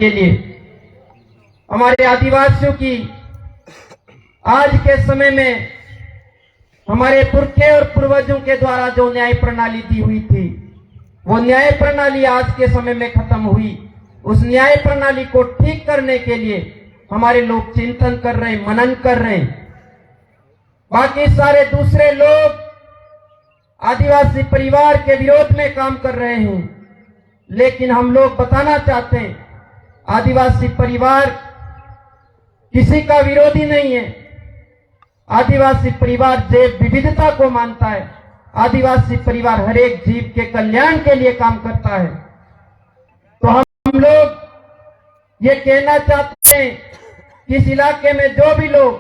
के लिए हमारे आदिवासियों की आज के समय में हमारे पुरखे और पूर्वजों के द्वारा जो न्याय प्रणाली दी हुई थी, वो न्याय प्रणाली आज के समय में खत्म हुई। उस न्याय प्रणाली को ठीक करने के लिए हमारे लोग चिंतन कर रहे हैं, मनन कर रहे हैं। बाकी सारे दूसरे लोग आदिवासी परिवार के विरोध में काम कर रहे हैं, लेकिन हम लोग बताना चाहते हैं आदिवासी परिवार किसी का विरोधी नहीं है। आदिवासी परिवार जैव विविधता को मानता है। आदिवासी परिवार हर एक जीव के कल्याण के लिए काम करता है। तो हम लोग ये कहना चाहते हैं कि इस इलाके में जो भी लोग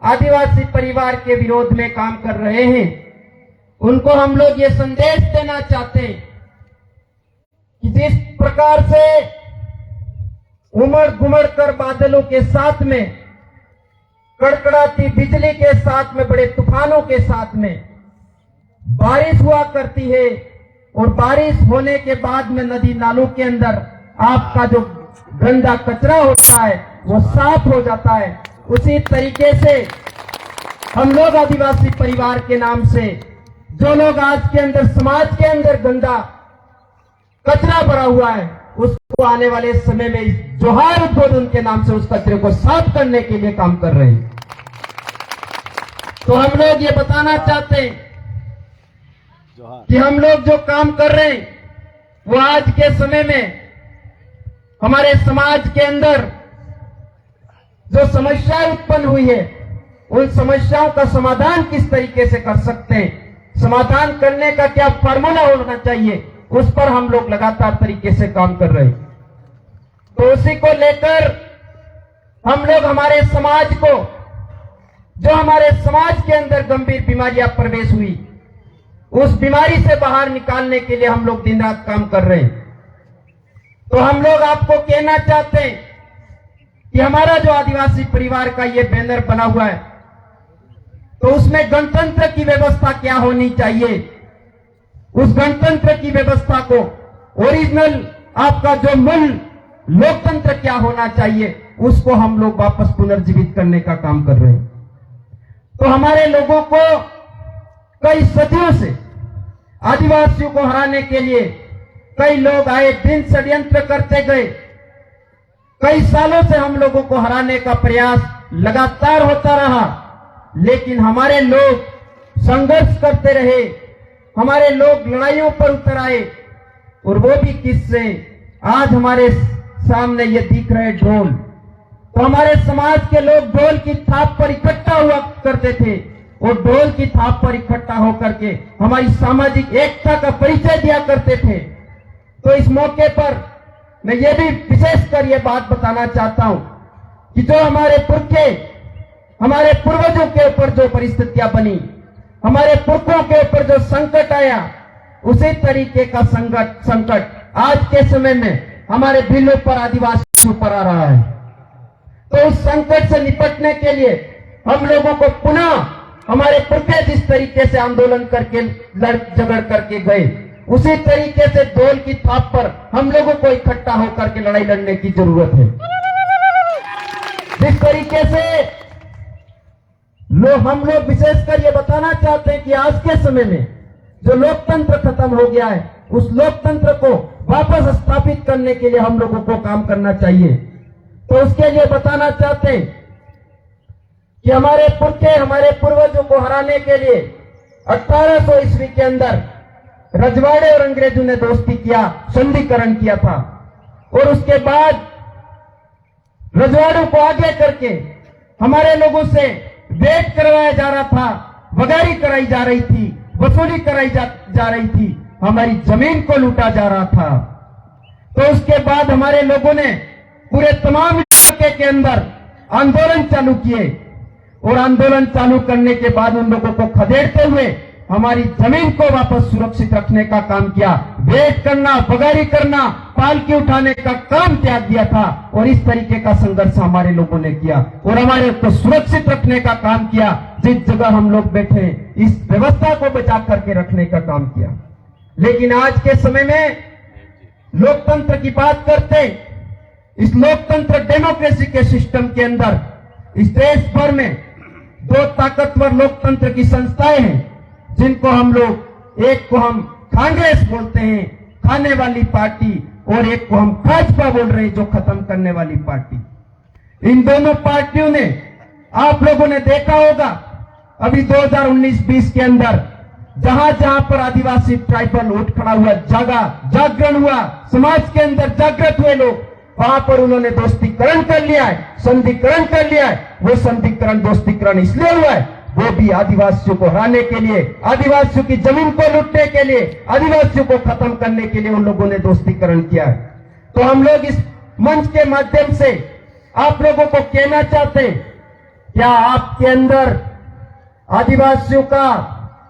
आदिवासी परिवार के विरोध में काम कर रहे हैं, उनको हम लोग ये संदेश देना चाहते हैं कि जिस प्रकार से उमड़ घुमड़ कर बादलों के साथ में, कड़कड़ाती बिजली के साथ में, बड़े तूफानों के साथ में बारिश हुआ करती है, और बारिश होने के बाद में नदी नालों के अंदर आपका जो गंदा कचरा होता है वो साफ हो जाता है। उसी तरीके से हम लोग आदिवासी परिवार के नाम से जो लोग आज के अंदर समाज के अंदर गंदा कचरा भरा हुआ है, उसको आने वाले समय में जोहार उद्बोधन के नाम से उस कचरे को साफ करने के लिए काम कर रहे हैं। तो हम लोग ये बताना चाहते हैं कि हम लोग जो काम कर रहे हैं वो आज के समय में हमारे समाज के अंदर जो समस्याएं उत्पन्न हुई है, उन समस्याओं का समाधान किस तरीके से कर सकते हैं, समाधान करने का क्या फार्मूला होना चाहिए, उस पर हम लोग लगातार तरीके से काम कर रहे हैं। तो उसी को लेकर हम लोग हमारे समाज को, जो हमारे समाज के अंदर गंभीर बीमारियां प्रवेश हुई, उस बीमारी से बाहर निकालने के लिए हम लोग दिन रात काम कर रहे हैं। तो हम लोग आपको कहना चाहते हैं कि हमारा जो आदिवासी परिवार का ये बैनर बना हुआ है, तो उसमें गणतंत्र की व्यवस्था क्या होनी चाहिए, उस गणतंत्र की व्यवस्था को, ओरिजिनल आपका जो मूल लोकतंत्र क्या होना चाहिए, उसको हम लोग वापस पुनर्जीवित करने का काम कर रहे हैं। तो हमारे लोगों को कई सदियों से आदिवासियों को हराने के लिए कई लोग आए दिन षड्यंत्र करते गए। कई सालों से हम लोगों को हराने का प्रयास लगातार होता रहा, लेकिन हमारे लोग संघर्ष करते रहे, हमारे लोग लड़ाइयों पर उतर आए, और वो भी किससे, आज हमारे सामने ये दिख रहे ढोल। तो हमारे समाज के लोग ढोल की थाप पर इकट्ठा हुआ करते थे, और ढोल की थाप पर इकट्ठा होकर के हमारी सामाजिक एकता का परिचय दिया करते थे। तो इस मौके पर मैं ये भी विशेषकर ये बात बताना चाहता हूं कि जो हमारे पुरखे, हमारे पूर्वजों के ऊपर जो परिस्थितियां बनी, हमारे पुरखों के ऊपर जो संकट आया, उसी तरीके का संकट आज के समय में हमारे बिलों पर, आदिवासियों पर आ रहा है। तो उस संकट से निपटने के लिए हम लोगों को पुनः हमारे पुरखे जिस तरीके से आंदोलन करके लड़ झगड़ करके गए, उसी तरीके से ढोल की थाप पर हम लोगों को इकट्ठा होकर के लड़ाई लड़ने की जरूरत है। जिस तरीके से हम लोग विशेषकर ये बताना चाहते हैं कि आज के समय में जो लोकतंत्र खत्म हो गया है, उस लोकतंत्र को वापस स्थापित करने के लिए हम लोगों को काम करना चाहिए। तो उसके लिए बताना चाहते हैं कि हमारे पुरखे, हमारे पूर्वजों को हराने के लिए 1800 ईस्वी के अंदर रजवाड़े और अंग्रेजों ने दोस्ती किया, संधिकरण किया था, और उसके बाद रजवाड़ों को आगे करके हमारे लोगों से वेट करवाया जा रहा था, वगारी कराई जा रही थी, वसूली कराई जा रही थी, हमारी जमीन को लूटा जा रहा था। तो उसके बाद हमारे लोगों ने पूरे तमाम इलाके के अंदर आंदोलन चालू किए, और आंदोलन चालू करने के बाद उन लोगों को खदेड़ते हुए हमारी जमीन को वापस सुरक्षित रखने का काम किया। वेट करना, बगारी करना, पालकी उठाने का काम त्याग दिया था, और इस तरीके का संघर्ष हमारे लोगों ने किया, और हमारे को सुरक्षित रखने का काम किया। जिस जगह हम लोग बैठे, इस व्यवस्था को बचा करके रखने का काम किया। लेकिन आज के समय में लोकतंत्र की बात करते, इस लोकतंत्र डेमोक्रेसी के सिस्टम के अंदर इस देश भर में दो ताकतवर लोकतंत्र की संस्थाएं हैं, जिनको हम लोग, एक को हम कांग्रेस बोलते हैं, खाने वाली पार्टी, और एक को हम भाजपा बोल रहे हैं, जो खत्म करने वाली पार्टी। इन दोनों पार्टियों ने, आप लोगों ने देखा होगा अभी 2019-20 के अंदर जहां जहां पर आदिवासी ट्राइबल उठ खड़ा हुआ, जागरण हुआ, समाज के अंदर जागृत हुए लोग, वहां पर उन्होंने दोस्तीकरण कर लिया है, संधिकरण कर लिया है। वो संधिकरण दोस्तीकरण इसलिए हुआ है, वो भी आदिवासियों को हराने के लिए, आदिवासियों की जमीन को लूटने के लिए, आदिवासियों को खत्म करने के लिए उन लोगों ने दोस्तीकरण किया है। तो हम लोग इस मंच के माध्यम से आप लोगों को कहना चाहते हैं, क्या आपके अंदर आदिवासियों का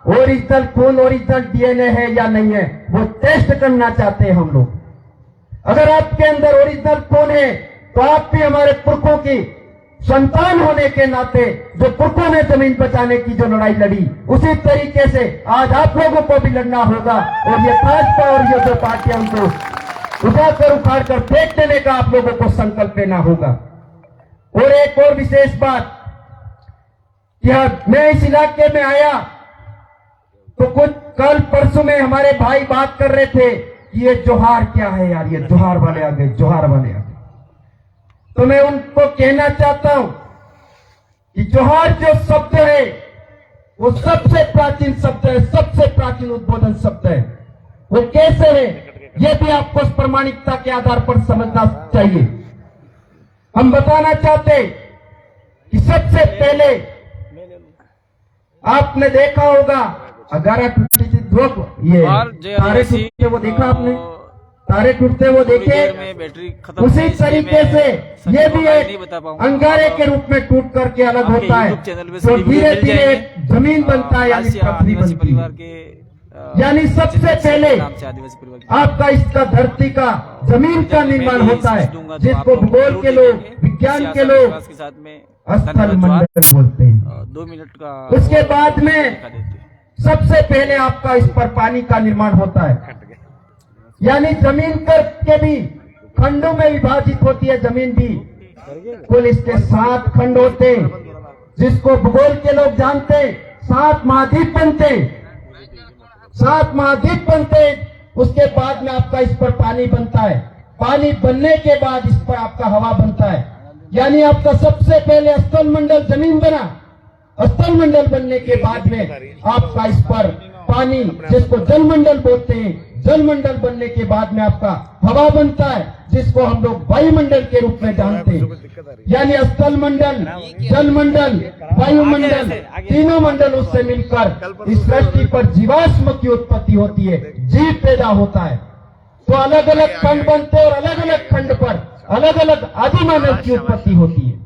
ओरिजिनल खून, ओरिजिनल डीएनए है या नहीं है, वो टेस्ट करना चाहते हैं हम लोग। अगर आपके अंदर ओरिजिनल खून है तो आप भी हमारे पुरखों की संतान होने के नाते, जो पुरखों ने जमीन बचाने की जो लड़ाई लड़ी, उसी तरीके से आज आप लोगों को भी लड़ना होगा। और ये भाजपा और ये जो पार्टियां, उनको उठाकर उखाड़ कर फेंक देने का आप लोगों को संकल्प लेना होगा। और एक और विशेष बात, क्या मैं इस इलाके में आया तो कुछ कल परसों में हमारे भाई बात कर रहे थे कि ये जोहार क्या है यार, ये जोहार वाले आ गए, जोहार वाले आ गए। तो मैं उनको कहना चाहता हूं कि जोहार जो शब्द है वो सबसे प्राचीन शब्द है, सबसे प्राचीन उद्बोधन शब्द है। वो कैसे है, ये भी आपको प्रामाणिकता के आधार पर समझना चाहिए। हम बताना चाहते कि सबसे पहले आपने देखा होगा, अगर ये तारे टूटते वो देखा आपने, तारे टूटते वो देखे, उसी तरीके से ये भी एक अंगारे के रूप में टूट करके अलग होता है, तो धीरे धीरे जमीन बनता है, यानी पृथ्वी बनती है। यानी सबसे पहले आपका इसका धरती का, जमीन का निर्माण होता है, जिसको भूगोल के लोग, विज्ञान के लोग स्थल मंडल बोलते हैं। 2 मिनट का। उसके बाद में सबसे पहले आपका इस पर पानी का निर्माण होता है, यानी जमीन के भी खंडों में विभाजित होती है जमीन भी। कुल इसके 7 खंड होते हैं, जिसको भूगोल के लोग जानते हैं 7 महाद्वीप बनते, 7 महाद्वीप बनते। उसके बाद में आपका इस पर पानी बनता है, पानी बनने के बाद इस पर आपका हवा बनता है। यानी आपका सबसे पहले स्थल मंडल जमीन बना, स्थल मंडल बनने के बाद में आपका इस पर पानी, जिसको जल मंडल बोलते हैं, जल मंडल बनने के बाद में आपका हवा बनता है, जिसको हम लोग वायुमंडल के रूप में जानते हैं। यानी स्थल मंडल, जल मंडल, वायुमंडल, तीनों मंडल उससे मिलकर इस सृष्टि पर जीवाश्म की उत्पत्ति होती है, जीव पैदा होता है। तो अलग अलग खंड बनते और अलग अलग खंड पर अलग अलग आदि मानव की उत्पत्ति होती है।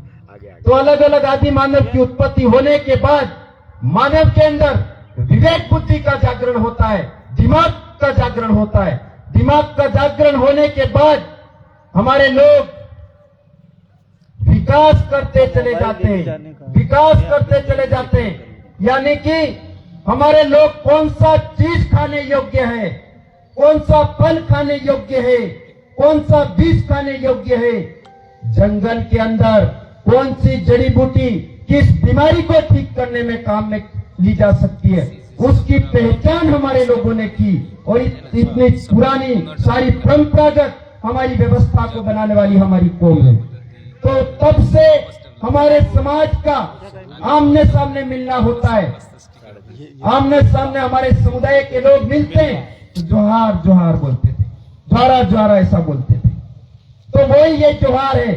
तो अलग अलग आदि मानव की उत्पत्ति होने के बाद मानव के अंदर विवेक बुद्धि का जागरण होता है, दिमाग का जागरण होता है। दिमाग का जागरण होने के बाद हमारे लोग विकास करते चले जाते हैं, विकास करते चले जाते हैं। यानी कि हमारे लोग कौन सा चीज खाने योग्य है, कौन सा फल खाने योग्य है, कौन सा बीज खाने योग्य है, जंगल के अंदर कौन सी जड़ी बूटी किस बीमारी को ठीक करने में काम में ली जा सकती है, उसकी पहचान हमारे लोगों ने की। और इतनी पुरानी सारी परंपरागत हमारी व्यवस्था को बनाने वाली हमारी कौम है। तो तब से हमारे समाज का आमने सामने मिलना होता है, आमने सामने हमारे समुदाय के लोग मिलते हैं तो जोहार जोहार बोलते थे, ज्वारा ज्वारा ऐसा बोलते थे। तो वही ये जोहार है।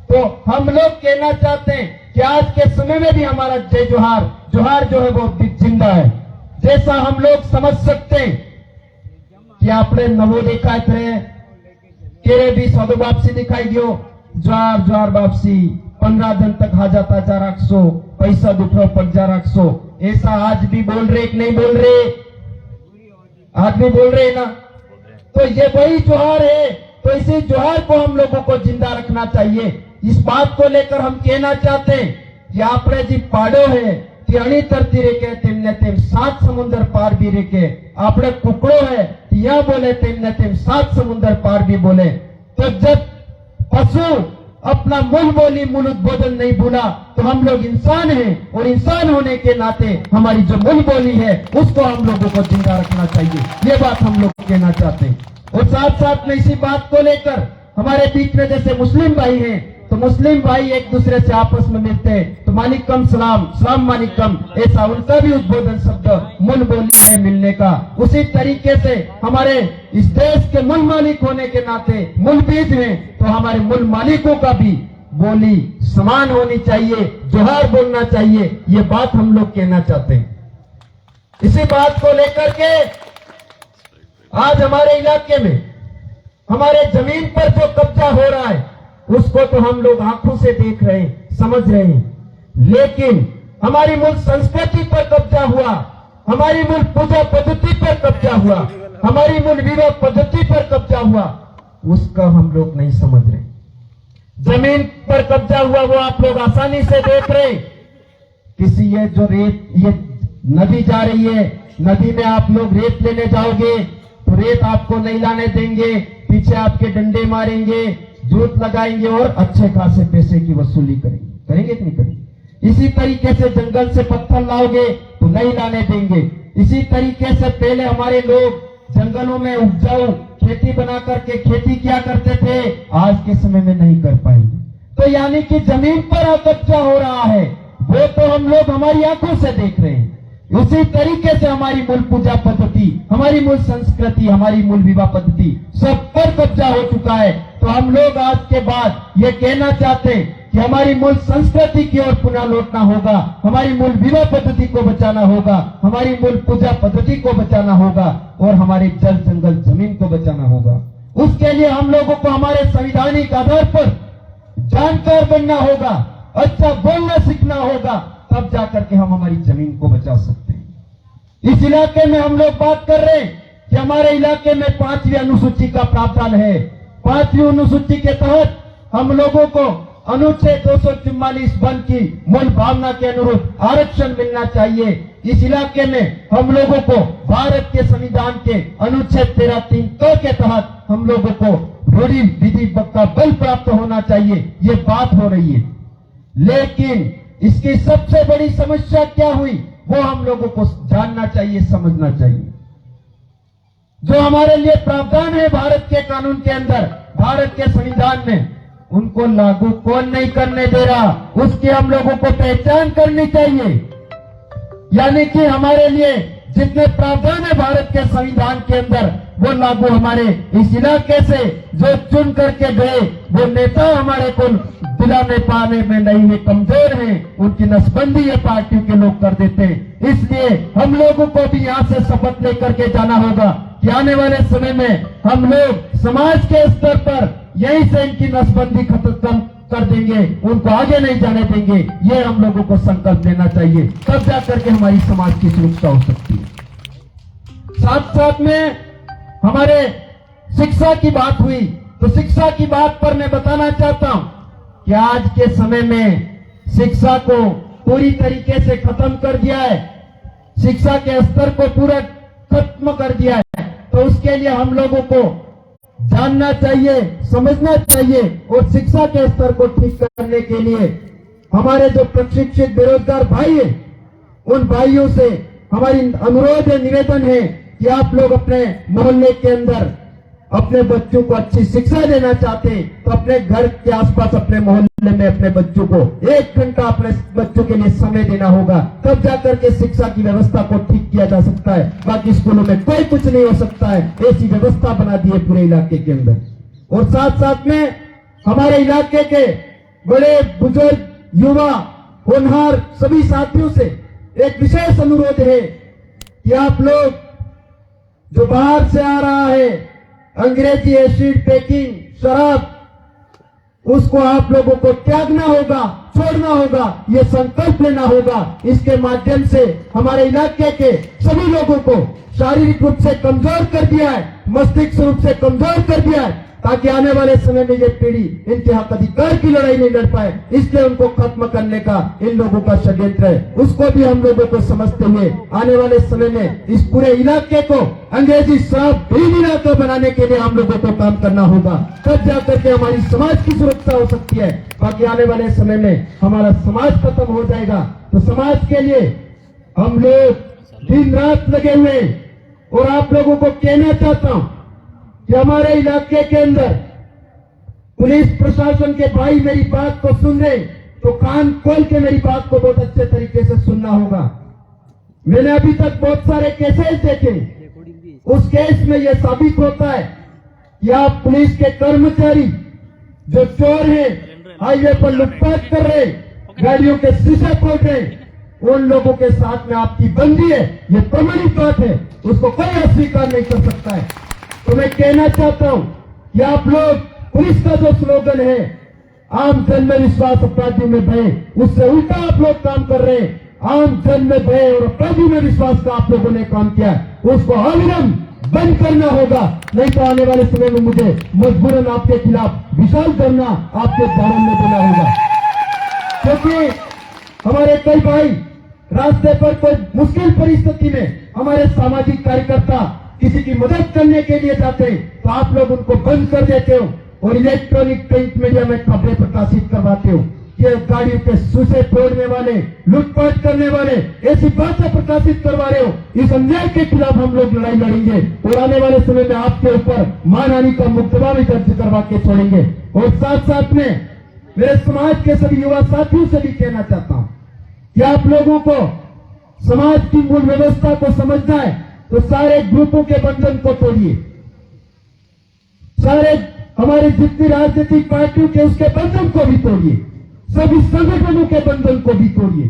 तो हम लोग कहना चाहते हैं कि आज के समय में भी हमारा जय जोहार, जोहार जो है वो जिंदा है। जैसा हम लोग समझ सकते हैं कि आपने नवो देखा थे केरे भी सदो वापसी दिखाई दियो, ज्वार ज्वार वापसी 15 दिन तक आ जाता जा रखो, पैसा दुखो पड़ जा रखो। ऐसा आज भी बोल रहे कि नहीं बोल रहे? आज भी बोल रहे ना। तो ये वही जोहार है। तो इसी जोहार को हम लोगों को जिंदा रखना चाहिए। इस बात को लेकर हम कहना चाहते हैं कि आपने जी पाड़ो है अणी तरती रेके तेमने तेम 7 समुद्र पार भी रेके, आपने कुकड़ो है यहाँ बोले तेमने तेम 7 समुद्र पार भी बोले। तो जब पशु अपना मूल बोली मूल उद्बोधन नहीं भूला तो हम लोग इंसान हैं, और इंसान होने के नाते हमारी जो मूल बोली है उसको हम लोगों को जिंदा रखना चाहिए। ये बात हम लोग कहना चाहते हैं। और साथ साथ में इसी बात को लेकर हमारे बीच में जैसे मुस्लिम भाई हैं, तो मुस्लिम भाई एक दूसरे से आपस में मिलते हैं तो मालिकम सलाम, सलाम मालिकम, ऐसा उनका भी उद्बोधन शब्द मूल बोली है मिलने का। उसी तरीके से हमारे इस देश के मूल मालिक होने के नाते मूल बीज हैं, तो हमारे मूल मालिकों का भी बोली समान होनी चाहिए, जोहार बोलना चाहिए। ये बात हम लोग कहना चाहते हैं। इसी बात को लेकर के आज हमारे इलाके में हमारे जमीन पर जो कब्जा हो रहा है उसको तो हम लोग आंखों से देख रहे हैं, समझ रहे हैं, लेकिन हमारी मूल संस्कृति पर कब्जा हुआ, हमारी मूल पूजा पद्धति पर कब्जा हुआ, हमारी मूल विवाह पद्धति पर कब्जा हुआ, उसका हम लोग नहीं समझ रहे। जमीन पर कब्जा हुआ वो आप लोग आसानी से देख रहे। किसी ये जो रेत, ये नदी जा रही है, नदी में आप लोग रेत लेने जाओगे तो रेत आपको नहीं लाने देंगे, पीछे आपके डंडे मारेंगे, जूत लगाएंगे और अच्छे खासे पैसे की वसूली करेंगे कि नहीं करेंगे। इसी तरीके से जंगल से पत्थर लाओगे तो नहीं लाने देंगे। इसी तरीके से पहले हमारे लोग जंगलों में उपजाऊ खेती बना करके खेती किया करते थे, आज के समय में नहीं कर पाएंगे। तो यानी कि जमीन पर कब्जा हो रहा है, वो तो हम लोग हमारी आंखों से देख रहे हैं। उसी तरीके से हमारी मूल पूजा पद्धति, हमारी मूल संस्कृति, हमारी मूल विवाह पद्धति सब पर कब्जा हो चुका है। तो हम लोग आज के बाद ये कहना चाहते हैं कि हमारी मूल संस्कृति की ओर पुनः लौटना होगा, हमारी मूल विवाह पद्धति को बचाना होगा, हमारी मूल पूजा पद्धति को बचाना होगा और हमारे जल जंगल जमीन को बचाना होगा। उसके लिए हम लोगों को हमारे संवैधानिक आधार पर जानकार बनना होगा, अच्छा बोलना सीखना होगा, तब जाकर के हम हमारी जमीन को बचा सकते हैं। इस इलाके में हम लोग बात कर रहे हैं कि हमारे इलाके में 5वीं अनुसूची का प्रावधान है। 5वीं अनुसूची के तहत हम लोगों को अनुच्छेद 244 वन की मूल भावना के अनुरूप आरक्षण मिलना चाहिए। इस इलाके में हम लोगों को भारत के संविधान के अनुच्छेद 13(3) के तहत हम लोगों को रूढ़ी विधि का बल प्राप्त होना चाहिए। ये बात हो रही है, लेकिन इसकी सबसे बड़ी समस्या क्या हुई वो हम लोगों को जानना चाहिए, समझना चाहिए। जो हमारे लिए प्रावधान है भारत के कानून के अंदर, भारत के संविधान में, उनको लागू कौन नहीं करने दे रहा, उसकी हम लोगों को पहचान करनी चाहिए। यानी कि हमारे लिए जितने प्रावधान है भारत के संविधान के अंदर वो लागू हमारे इस इलाके से जो चुन करके गए वो नेता हमारे को दिलाने पाने में नहीं है, कमजोर हैं, उनकी नसबंदी ये पार्टियों के लोग कर देते हैं। इसलिए हम लोगों को भी यहाँ से शपथ लेकर के जाना होगा कि आने वाले समय में हम लोग समाज के स्तर पर यहीं से इनकी नसबंदी खत्म कर देंगे, उनको आगे नहीं जाने देंगे। ये हम लोगों को संकल्प लेना चाहिए, तब जाकर के हमारी समाज की सुरक्षा हो सकती है। साथ साथ में हमारे शिक्षा की बात हुई, तो शिक्षा की बात पर मैं बताना चाहता हूं कि आज के समय में शिक्षा को पूरी तरीके से खत्म कर दिया है, शिक्षा के स्तर को पूरा खत्म कर दिया है। तो उसके लिए हम लोगों को जानना चाहिए, समझना चाहिए और शिक्षा के स्तर को ठीक करने के लिए हमारे जो प्रशिक्षित बेरोजगार भाई हैं, उन भाइयों से हमारी अनुरोध है, निवेदन है कि आप लोग अपने मोहल्ले के अंदर अपने बच्चों को अच्छी शिक्षा देना चाहते हैं तो अपने घर के आसपास, अपने मोहल्ले में अपने बच्चों को 1 घंटा अपने बच्चों के लिए समय देना होगा, तब जाकर के शिक्षा की व्यवस्था को ठीक किया जा सकता है। बाकी स्कूलों में कोई कुछ नहीं हो सकता है, ऐसी व्यवस्था बना दी है पूरे इलाके के अंदर। और साथ साथ में हमारे इलाके के बड़े बुजुर्ग, युवा, होनहार सभी साथियों से एक विशेष अनुरोध है कि आप लोग जो बाहर से आ रहा है अंग्रेजी एसिड, पैकिंग, शराब, उसको आप लोगों को त्यागना होगा, छोड़ना होगा, ये संकल्प लेना होगा। इसके माध्यम से हमारे इलाके के सभी लोगों को शारीरिक रूप से कमजोर कर दिया है, मस्तिष्क रूप से कमजोर कर दिया है। ताकि आने वाले समय में ये पीढ़ी इनके हक अधिकार की लड़ाई नहीं लड़ पाए। इसलिए उनको खत्म करने का इन लोगों का षड्यंत्र है, उसको भी हम लोगों को समझते हुए आने वाले समय में इस पूरे इलाके को अंग्रेजी शराब विहीन इलाका बनाने के लिए हम लोगों को काम करना होगा। तब जाकर के हमारी समाज की सुरक्षा हो सकती है। बाकी आने वाले समय में हमारा समाज खत्म हो जाएगा, तो समाज के लिए हम लोग दिन रात लगे हुए हैं। और आप लोगों को कहना चाहता हूं कि हमारे इलाके के अंदर पुलिस प्रशासन के भाई मेरी बात को सुन रहे तो कान खोल के मेरी बात को बहुत अच्छे तरीके से सुनना होगा। मैंने अभी तक बहुत सारे केसेस देखे, उस केस में यह साबित होता है कि आप पुलिस के कर्मचारी जो चोर हैं, हाईवे पर लूटपाट कर रहे, गाड़ियों के शीशे फोड़ रहे, उन लोगों के साथ में आपकी बंदी है, ये प्रमाणित बात है, उसको कोई अस्वीकार नहीं कर सकता है। तो मैं कहना चाहता हूं कि आप लोग पुलिस का जो स्लोगन है आम जन में विश्वास अपराधी में भय, उससे उल्टा आप लोग काम कर रहे हैं। आम जन में भय और अपराधी में विश्वास का आप लोगों ने काम किया, उसको अविलंब बंद करना होगा, नहीं तो आने वाले समय में मुझे मजबूरन आपके खिलाफ विशाल धरना आपके दामन में देना होगा। क्योंकि हमारे कई भाई रास्ते पर कोई मुश्किल परिस्थिति में हमारे सामाजिक कार्यकर्ता किसी की मदद करने के लिए जाते हैं, तो आप लोग उनको बंद कर देते हो और इलेक्ट्रॉनिक प्रिंट मीडिया में खबरें प्रकाशित करवाते हो। ये गाड़ियों के शीशे तोड़ने वाले, लूटपाट करने वाले, ऐसी बातें प्रकाशित करवा रहे हो। इस अन्याय के खिलाफ हम लोग लड़ाई लड़ेंगे और आने वाले समय में आपके ऊपर मानहानि का मुकदमा भी दर्ज करवा के छोड़ेंगे। और साथ साथ में मेरे समाज के सभी युवा साथियों से भी कहना चाहता हूं कि आप लोगों को समाज की मूल व्यवस्था को समझना है तो सारे ग्रुपों के बंधन को तोड़िए, सारे हमारी जितनी राजनीतिक पार्टियों के उसके बंधन को भी तोड़िए, सभी संगठनों के बंधन को भी तोड़िए,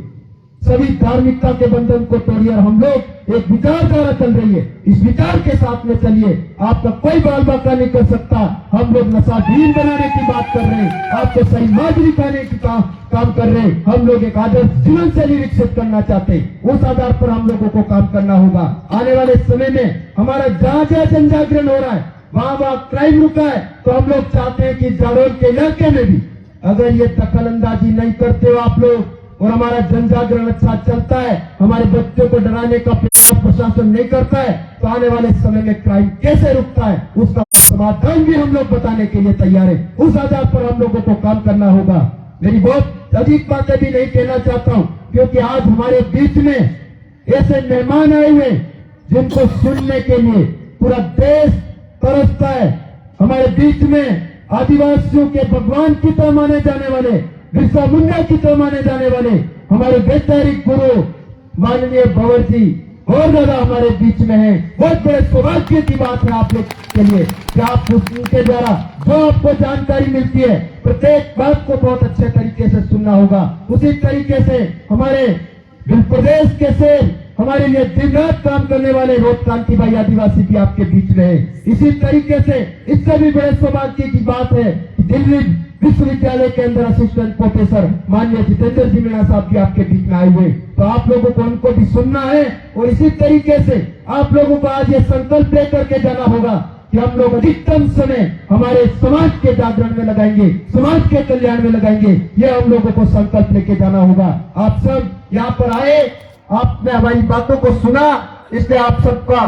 सभी धार्मिकता के बंधन को तोड़िए। और हम लोग एक विचारधारा चल रही है, इस विचार के साथ में चलिए। आपका कोई बाल बाका नहीं कर सकता। हम लोग नशाधीन बनाने की बात कर रहे हैं, आपको सही मार्ग दिखाने की काम कर रहे हैं। हम लोग एक आदर्श जीवन शैली विकसित करना चाहते हैं, उस आधार पर हम लोगों को काम करना होगा। आने वाले समय में हमारा जहां जहां जन जागरण हो रहा है, वहां क्राइम रुका है, तो हम लोग चाहते हैं कि जाडौल के इलाके में भी अगर ये दखल अंदाजी नहीं करते हो आप लोग और हमारा जन जागरण अच्छा चलता है, हमारे बच्चों को डराने का प्रयास प्रशासन नहीं करता है, तो आने वाले समय में क्राइम कैसे रुकता है उसका समाधान भी हम लोग बताने के लिए तैयार है। उस आधार पर हम लोगों को काम करना होगा। मेरी बहुत अधिक बातें भी नहीं कहना चाहता हूं, क्योंकि आज हमारे बीच में ऐसे मेहमान आए हुए जिनको सुनने के लिए पूरा देश तरसता है। हमारे बीच में आदिवासियों के भगवान की तरह माने जाने वाले, बिरसा मुंडा की तरह माने जाने वाले हमारे वैचारिक गुरु माननीय भंवर जी और दादा हमारे बीच में है। बहुत बड़े सौभाग्य की बात है आप लोग के लिए कि आप उनके द्वारा जो आपको जानकारी मिलती है, प्रत्येक बात को बहुत अच्छे तरीके से सुनना होगा। उसी तरीके से हमारे प्रदेश के शेर, हमारे लिए दिन रात काम करने वाले रोड क्रांति भाई आदिवासी भी आपके बीच में है। इसी तरीके से इससे भी बड़े सौभाग्य की बात है कि दिल्ली विश्वविद्यालय के अंदर असिस्टेंट प्रोफेसर माननीय जितेंद्र जी मीणा साहब भी आपके बीच में आए हुए, तो आप लोगों को उनको भी सुनना है। और इसी तरीके से आप लोगों को आज ये संकल्प लेकर के जाना होगा कि हम लोग अधिकतम समय हमारे समाज के जागरण में लगाएंगे, समाज के कल्याण में लगाएंगे। ये हम लोगों को संकल्प लेके जाना होगा। आप सब यहाँ पर आए, आपने हमारी बातों को सुना, इसलिए आप सबका